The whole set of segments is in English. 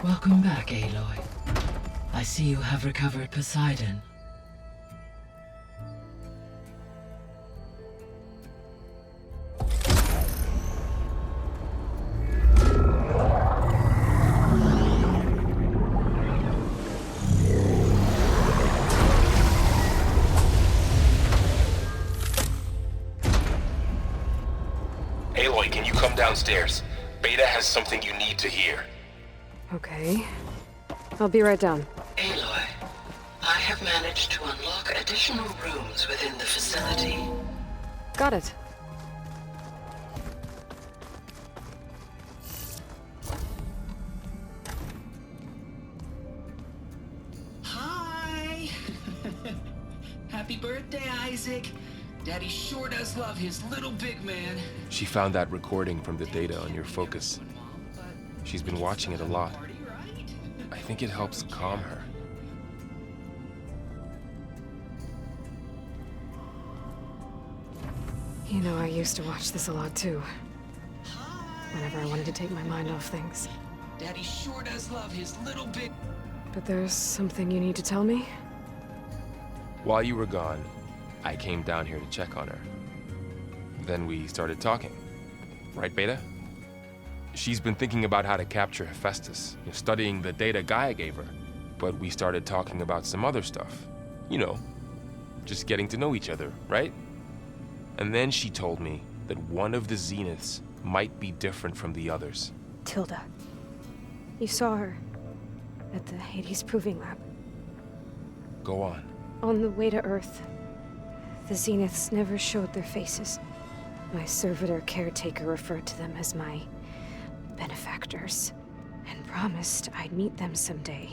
Welcome back, Aloy. I see you have recovered Poseidon. Aloy, can you come downstairs? Beta has something you need to hear. Okay. I'll be right down. Aloy, I have managed to unlock additional rooms within the facility. Got it. Hi! Happy birthday, Isaac. Daddy sure does love his little big man. She found that recording from the data on your focus. She's been watching it a lot. I think it helps calm her. You know, I used to watch this a lot too. Whenever I wanted to take my mind off things. Daddy sure does love his little big... But there's something you need to tell me? While you were gone, I came down here to check on her. Then we started talking. Right, Beta? She's been thinking about how to capture Hephaestus, studying the data Gaia gave her. But we started talking about some other stuff. You know, just getting to know each other, right? And then she told me that one of the Zeniths might be different from the others. Tilda. You saw her at the Hades Proving Lab. Go on. On the way to Earth, the Zeniths never showed their faces. My servitor caretaker referred to them as my benefactors, and promised I'd meet them someday,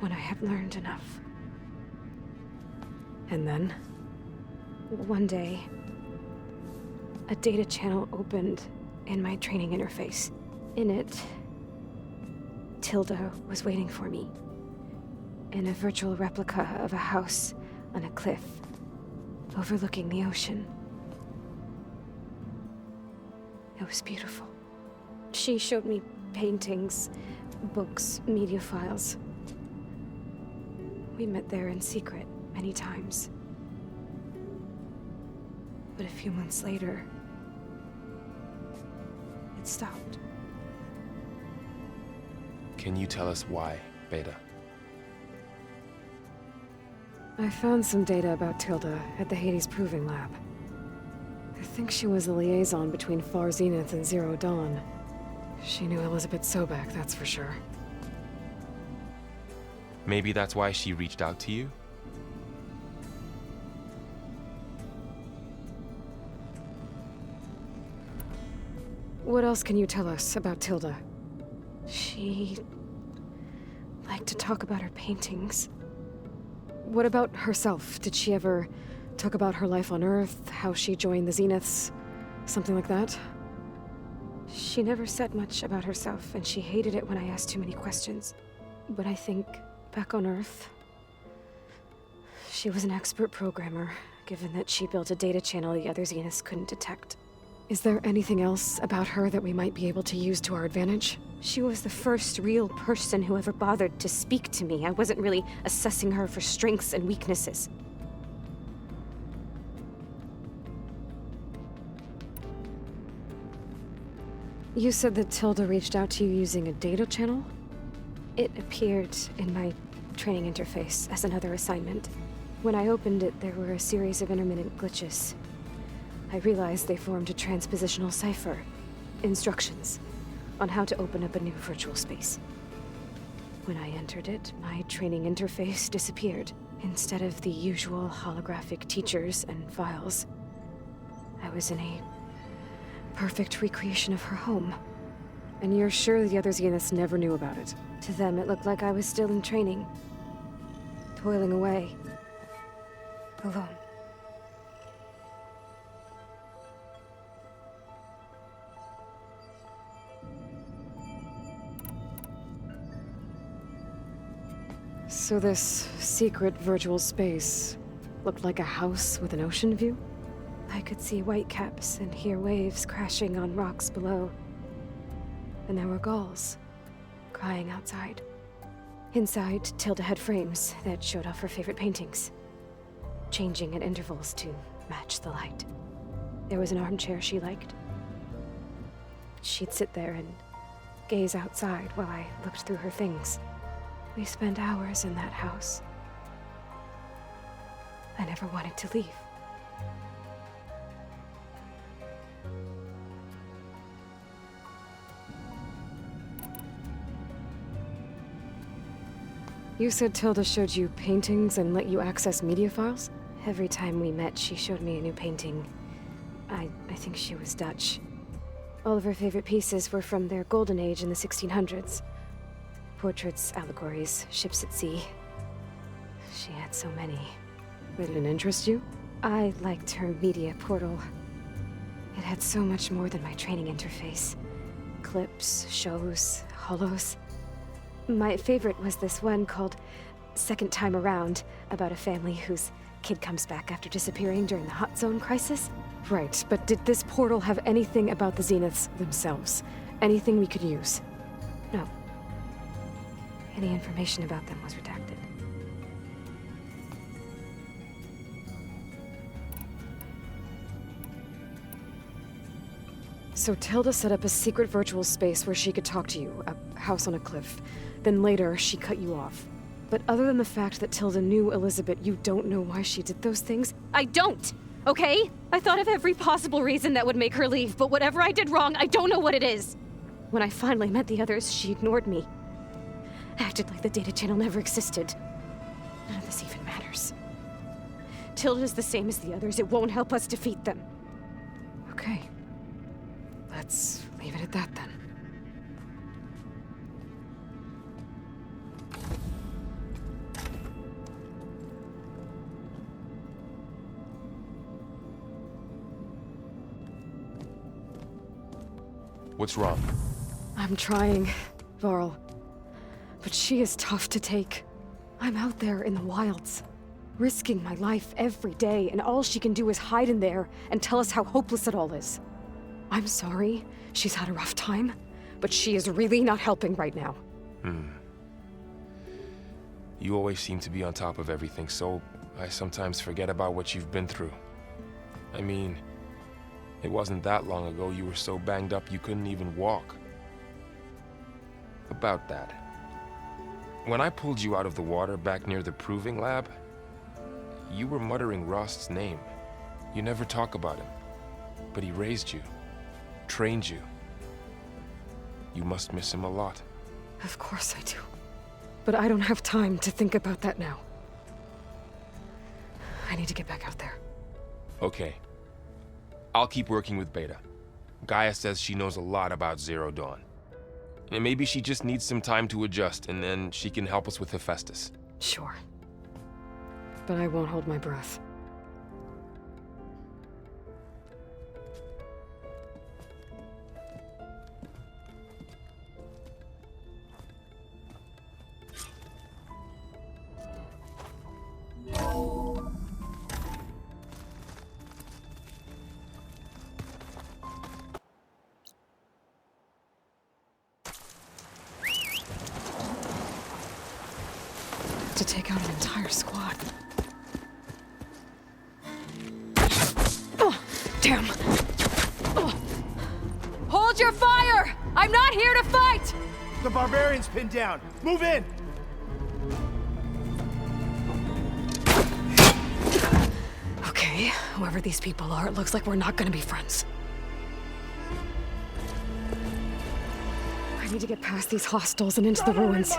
when I had learned enough. And then, one day, a data channel opened in my training interface. In it, Tilda was waiting for me, in a virtual replica of a house on a cliff, overlooking the ocean. It was beautiful. She showed me paintings, books, media files. We met there in secret many times. But a few months later, it stopped. Can you tell us why, Beta? I found some data about Tilda at the Hades Proving Lab. I think she was a liaison between Far Zenith and Zero Dawn. She knew Elizabeth Sobek, that's for sure. Maybe that's why she reached out to you? What else can you tell us about Tilda? She liked to talk about her paintings. What about herself? Did she ever talk about her life on Earth, how she joined the Zeniths, something like that? She never said much about herself, and she hated it when I asked too many questions. But I think, back on Earth, she was an expert programmer, given that she built a data channel the other Zeniths couldn't detect. Is there anything else about her that we might be able to use to our advantage? She was the first real person who ever bothered to speak to me. I wasn't really assessing her for strengths and weaknesses. You said that Tilda reached out to you using a data channel? It appeared in my training interface as another assignment. When I opened it, there were a series of intermittent glitches. I realized they formed a transpositional cipher. Instructions on how to open up a new virtual space. When I entered it, my training interface disappeared. Instead of the usual holographic teachers and files, I was in a perfect recreation of her home. And you're sure the other Zeniths never knew about it? To them, it looked like I was still in training. Toiling away. Alone. So this secret virtual space looked like a house with an ocean view? I could see whitecaps and hear waves crashing on rocks below. And there were gulls crying outside. Inside, Tilda had frames that showed off her favorite paintings, changing at intervals to match the light. There was an armchair she liked. She'd sit there and gaze outside while I looked through her things. We spent hours in that house. I never wanted to leave. You said Tilda showed you paintings and let you access media files? Every time we met, she showed me a new painting. I think she was Dutch. All of her favorite pieces were from their golden age in the 1600s. Portraits, allegories, ships at sea. She had so many. They didn't interest you? I liked her media portal. It had so much more than my training interface. Clips, shows, holos. My favorite was this one called Second Time Around, about a family whose kid comes back after disappearing during the Hot Zone crisis. Right, but did this portal have anything about the Zeniths themselves? Anything we could use? No. Any information about them was redacted. So Tilda set up a secret virtual space where she could talk to you, a house on a cliff. Then later, she cut you off. But other than the fact that Tilda knew Elizabeth, you don't know why she did those things? I don't! Okay? I thought of every possible reason that would make her leave, but whatever I did wrong, I don't know what it is. When I finally met the others, she ignored me. Acted like the data channel never existed. None of this even matters. Tilda's the same as the others. It won't help us defeat them. Okay. Let's leave it at that then. What's wrong? I'm trying, Varl. But she is tough to take. I'm out there in the wilds, risking my life every day, and all she can do is hide in there and tell us how hopeless it all is. I'm sorry, she's had a rough time, but she is really not helping right now. You always seem to be on top of everything, so I sometimes forget about what you've been through. I mean, it wasn't that long ago you were so banged up you couldn't even walk. About that. When I pulled you out of the water back near the proving lab, you were muttering Rost's name. You never talk about him, but he raised you, trained you. You must miss him a lot. Of course I do. But I don't have time to think about that now. I need to get back out there. Okay. I'll keep working with Beta. Gaia says she knows a lot about Zero Dawn. And maybe she just needs some time to adjust, and then she can help us with Hephaestus. Sure. But I won't hold my breath. To take out an entire squad. Oh, damn! Oh. Hold your fire! I'm not here to fight! The barbarian's pinned down. Move in! Okay, whoever these people are, it looks like we're not gonna be friends. I need to get past these hostiles and into the ruins.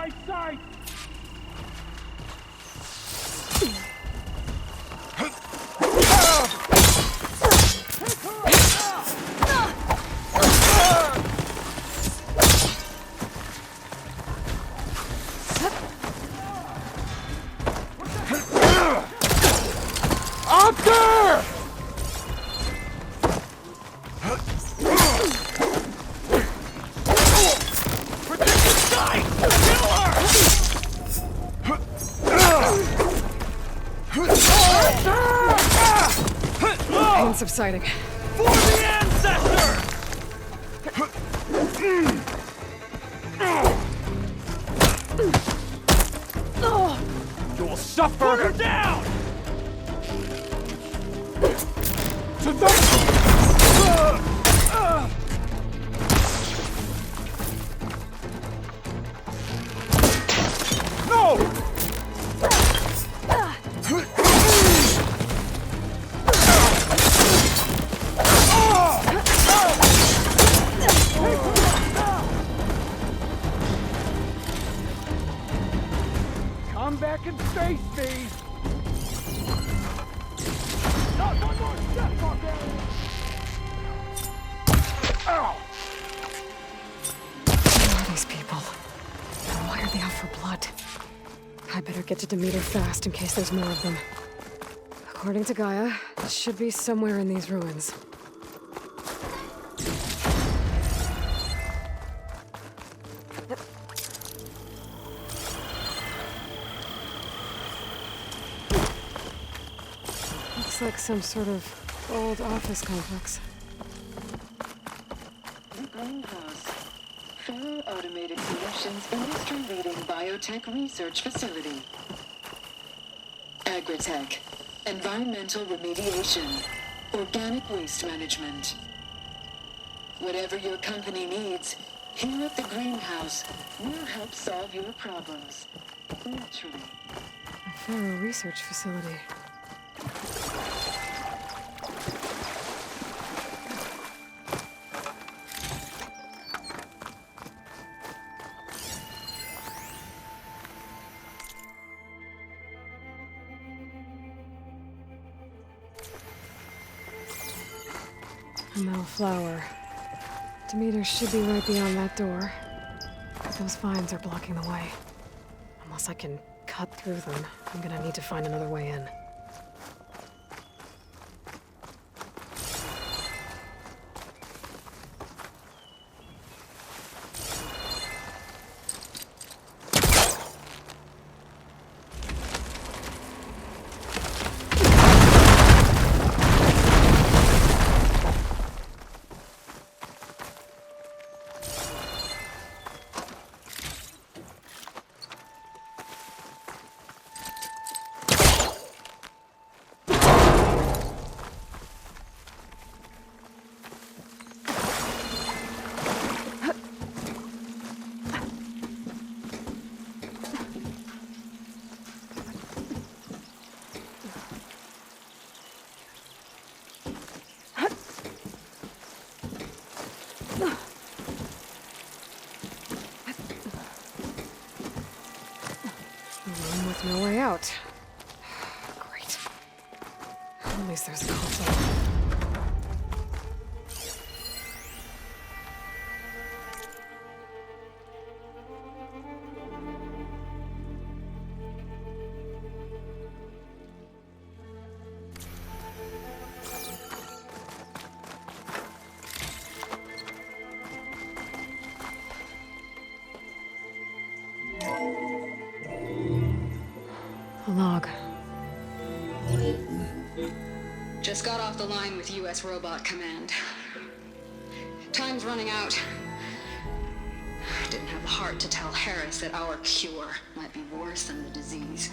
Pain subsiding. For the ancestor! Put her down! To the... No! Come back and face me! Not one more step, barbarian! Ow! Who are these people? And why are they out for blood? I better get to Demeter fast in case there's more of them. According to Gaia, it should be somewhere in these ruins. Looks like some sort of old office complex. The Greenhouse. Full Automated Solutions industry-leading biotech research facility. Agritech. Environmental remediation. Organic waste management. Whatever your company needs, here at the Greenhouse, we'll help solve your problems. Naturally. A Pharaoh research facility. A metal flower. Demeter should be right beyond that door. But those vines are blocking the way. Unless I can cut through them, I'm gonna need to find another way in. No way out. Great. At least there's a console. A log. Just got off the line with U.S. Robot Command. Time's running out. Didn't have the heart to tell Harris that our cure might be worse than the disease.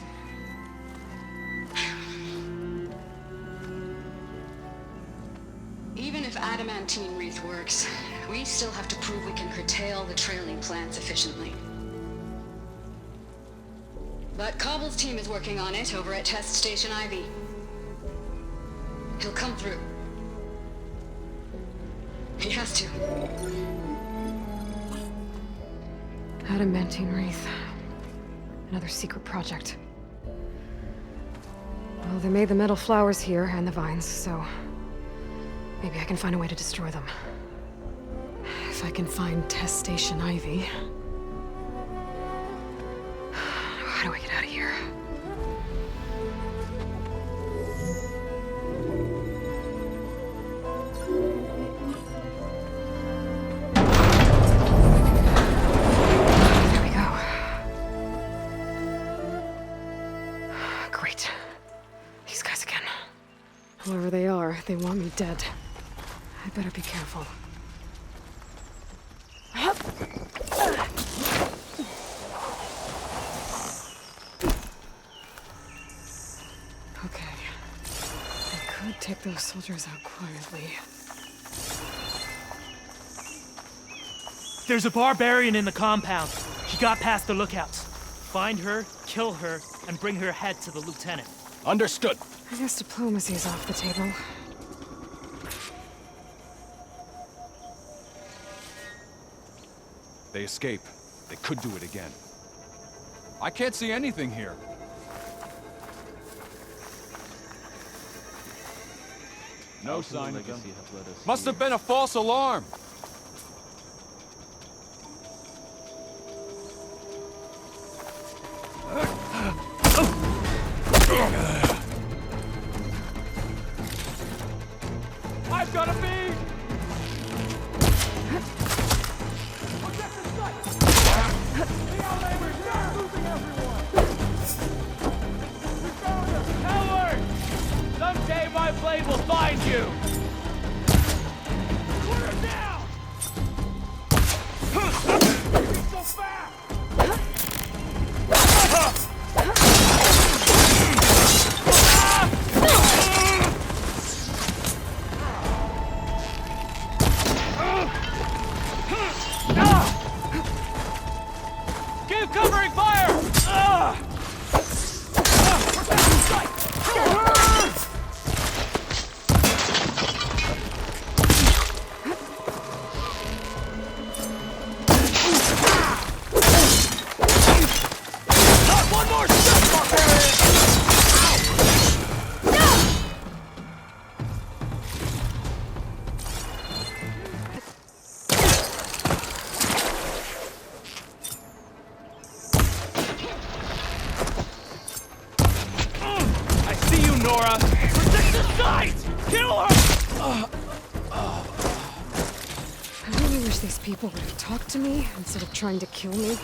Even if adamantine wreath works, we still have to prove we can curtail the trailing plants efficiently. But Cobble's team is working on it over at Test Station Ivy. He'll come through. He has to. Adamantine wreath. Another secret project. Well, they made the metal flowers here and the vines, so maybe I can find a way to destroy them. If I can find Test Station Ivy. How do I get out of here? There we go. Great. These guys again. Whoever they are, they want me dead. I better be careful. take those soldiers out quietly. There's a barbarian in the compound. She got past the lookouts. Find her, kill her, and bring her head to the lieutenant. Understood. I guess diplomacy's off the table. They escape. They could do it again. I can't see anything here. No sign of them. Must have been a false alarm. I've got a bead! Objective sight! The outlanders are losing everyone! We found him! Coward! Someday my blade will find you! Put her down! He's so fast! Keep covering fire! One more step, barbarian! I see you, Nora! Protect the sight! Kill her! I really wish these people would have talked to me instead of trying to kill me.